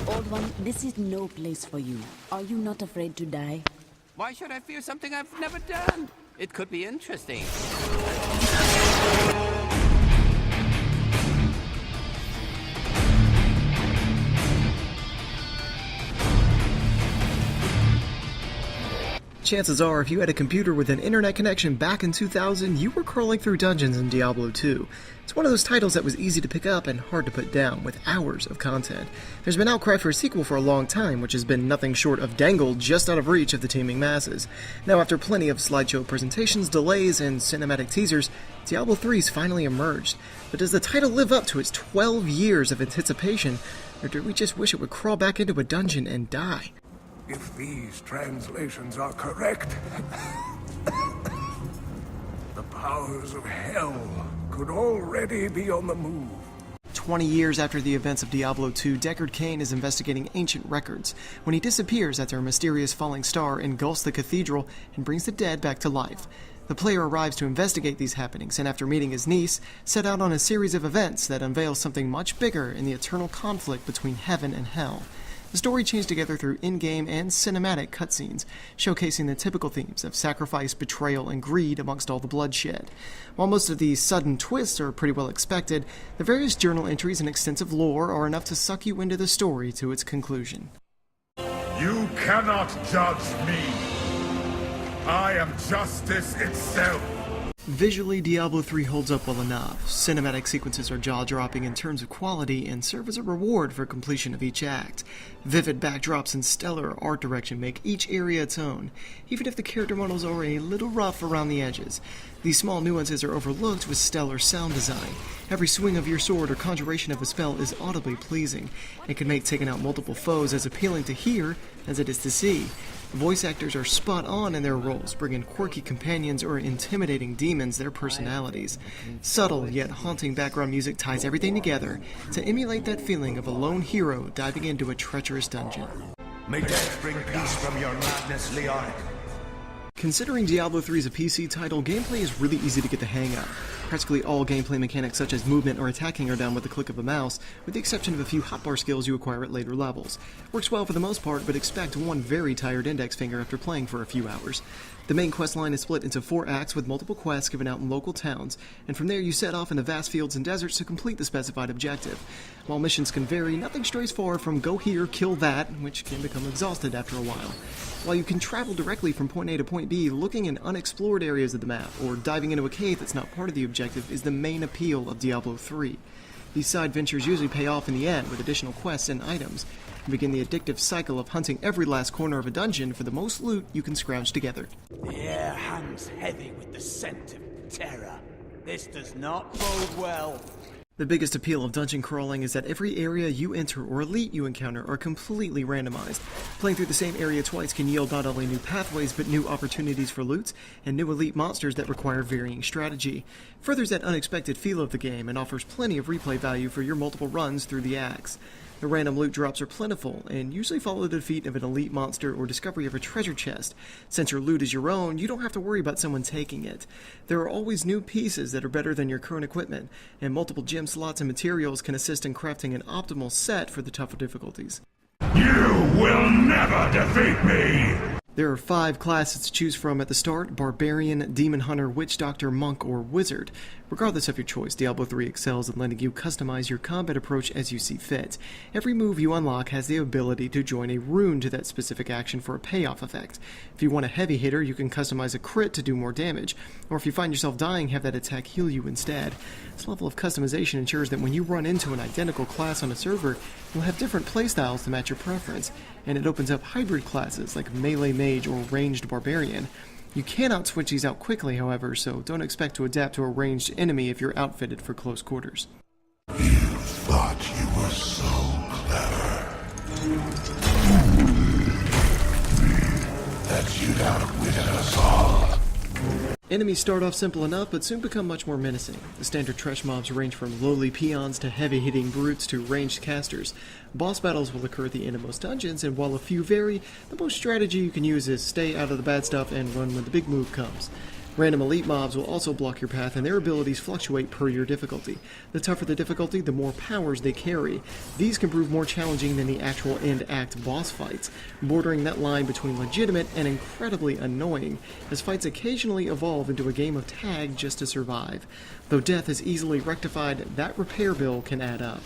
Old one, this is no place for you. Are you not afraid to die? Why should I fear something I've never done? It could be interesting. Chances are, if you had a computer with an internet connection back in 2000, you were crawling through dungeons in Diablo 2. It's one of those titles that was easy to pick up and hard to put down, with hours of content. There's been outcry for a sequel for a long time, which has been nothing short of dangled just out of reach of the teeming masses. Now, after plenty of slideshow presentations, delays, and cinematic teasers, Diablo 3's finally emerged. But does the title live up to its 12 years of anticipation, or do we just wish it would crawl back into a dungeon and die? If these translations are correct, the powers of hell could already be on the move. 20 years after the events of Diablo 2, Deckard Cain is investigating ancient records when he disappears after a mysterious falling star engulfs the cathedral and brings the dead back to life. The player arrives to investigate these happenings, and after meeting his niece, set out on a series of events that unveil something much bigger in the eternal conflict between heaven and hell. The story chains together through in-game and cinematic cutscenes, showcasing the typical themes of sacrifice, betrayal, and greed amongst all the bloodshed. While most of these sudden twists are pretty well expected, the various journal entries and extensive lore are enough to suck you into the story to its conclusion. You cannot judge me. I am justice itself. Visually, Diablo 3 holds up well enough. Cinematic sequences are jaw-dropping in terms of quality and serve as a reward for completion of each act. Vivid backdrops and stellar art direction make each area its own, even if the character models are a little rough around the edges. These small nuances are overlooked with stellar sound design. Every swing of your sword or conjuration of a spell is audibly pleasing, and can make taking out multiple foes as appealing to hear as it is to see. Voice actors are spot on in their roles, bringing quirky companions or intimidating demons their personalities. Subtle yet haunting background music ties everything together to emulate that feeling of a lone hero diving into a treacherous dungeon. May death bring peace from your madness, Leonic. Considering Diablo 3 is a PC title, gameplay is really easy to get the hang of. Practically all gameplay mechanics such as movement or attacking are done with the click of a mouse, with the exception of a few hotbar skills you acquire at later levels. Works well for the most part, but expect one very tired index finger after playing for a few hours. The main quest line is split into 4 acts with multiple quests given out in local towns, and from there you set off into vast fields and deserts to complete the specified objective. While missions can vary, nothing strays far from go here, kill that, which can become exhausted after a while. While you can travel directly from point A to point B, looking in unexplored areas of the map, or diving into a cave that's not part of the objective is the main appeal of Diablo 3. These side ventures usually pay off in the end with additional quests and items, and begin the addictive cycle of hunting every last corner of a dungeon for the most loot you can scrounge together. The air hangs heavy with the scent of terror. This does not bode well. The biggest appeal of dungeon crawling is that every area you enter or elite you encounter are completely randomized. Playing through the same area twice can yield not only new pathways but new opportunities for loot and new elite monsters that require varying strategy. Furthers that unexpected feel of the game and offers plenty of replay value for your multiple runs through the acts. The random loot drops are plentiful, and usually follow the defeat of an elite monster or discovery of a treasure chest. Since your loot is your own, you don't have to worry about someone taking it. There are always new pieces that are better than your current equipment, and multiple gem slots and materials can assist in crafting an optimal set for the tougher difficulties. You will never defeat me! There are 5 classes to choose from at the start: Barbarian, Demon Hunter, Witch Doctor, Monk, or Wizard. Regardless of your choice, Diablo 3 excels in letting you customize your combat approach as you see fit. Every move you unlock has the ability to join a rune to that specific action for a payoff effect. If you want a heavy hitter, you can customize a crit to do more damage, or if you find yourself dying, have that attack heal you instead. This level of customization ensures that when you run into an identical class on a server, you'll have different playstyles to match your preference, and it opens up hybrid classes like Melee Mage or Ranged Barbarian. You cannot switch these out quickly, however, so don't expect to adapt to a ranged enemy if you're outfitted for close quarters. You thought you were so clever. That you'd outwitted us all. Enemies start off simple enough, but soon become much more menacing. The standard trash mobs range from lowly peons to heavy-hitting brutes to ranged casters. Boss battles will occur at the end of most dungeons, and while a few vary, the most strategy you can use is stay out of the bad stuff and run when the big move comes. Random elite mobs will also block your path, and their abilities fluctuate per your difficulty. The tougher the difficulty, the more powers they carry. These can prove more challenging than the actual end-act boss fights, bordering that line between legitimate and incredibly annoying, as fights occasionally evolve into a game of tag just to survive. Though death is easily rectified, that repair bill can add up.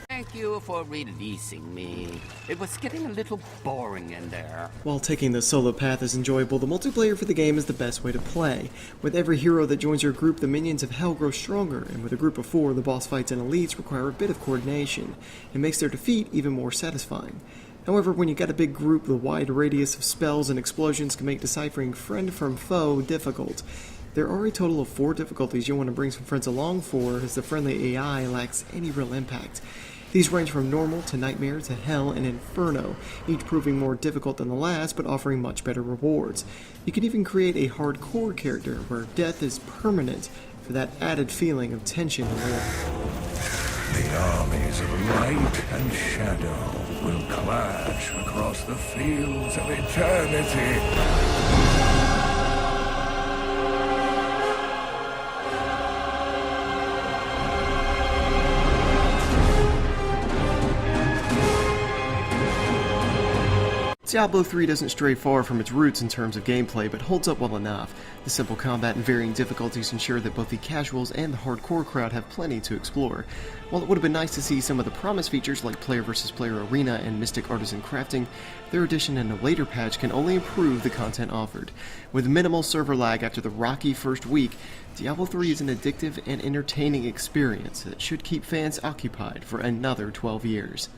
Thank you for releasing me. It was getting a little boring in there. While taking the solo path is enjoyable, the multiplayer for the game is the best way to play. With every hero that joins your group, the minions of hell grow stronger, and with a group of 4, the boss fights and elites require a bit of coordination. It makes their defeat even more satisfying. However, when you got a big group, the wide radius of spells and explosions can make deciphering friend from foe difficult. There are a total of 4 difficulties you'll want to bring some friends along for, as the friendly AI lacks any real impact. These range from normal to nightmare to hell and inferno, each proving more difficult than the last but offering much better rewards. You can even create a hardcore character where death is permanent for that added feeling of tension and war. The armies of light and shadow will clash across the fields of eternity. Diablo 3 doesn't stray far from its roots in terms of gameplay, but holds up well enough. The simple combat and varying difficulties ensure that both the casuals and the hardcore crowd have plenty to explore. While it would have been nice to see some of the promised features like player versus player arena and mystic artisan crafting, their addition in a later patch can only improve the content offered. With minimal server lag after the rocky first week, Diablo 3 is an addictive and entertaining experience that should keep fans occupied for another 12 years.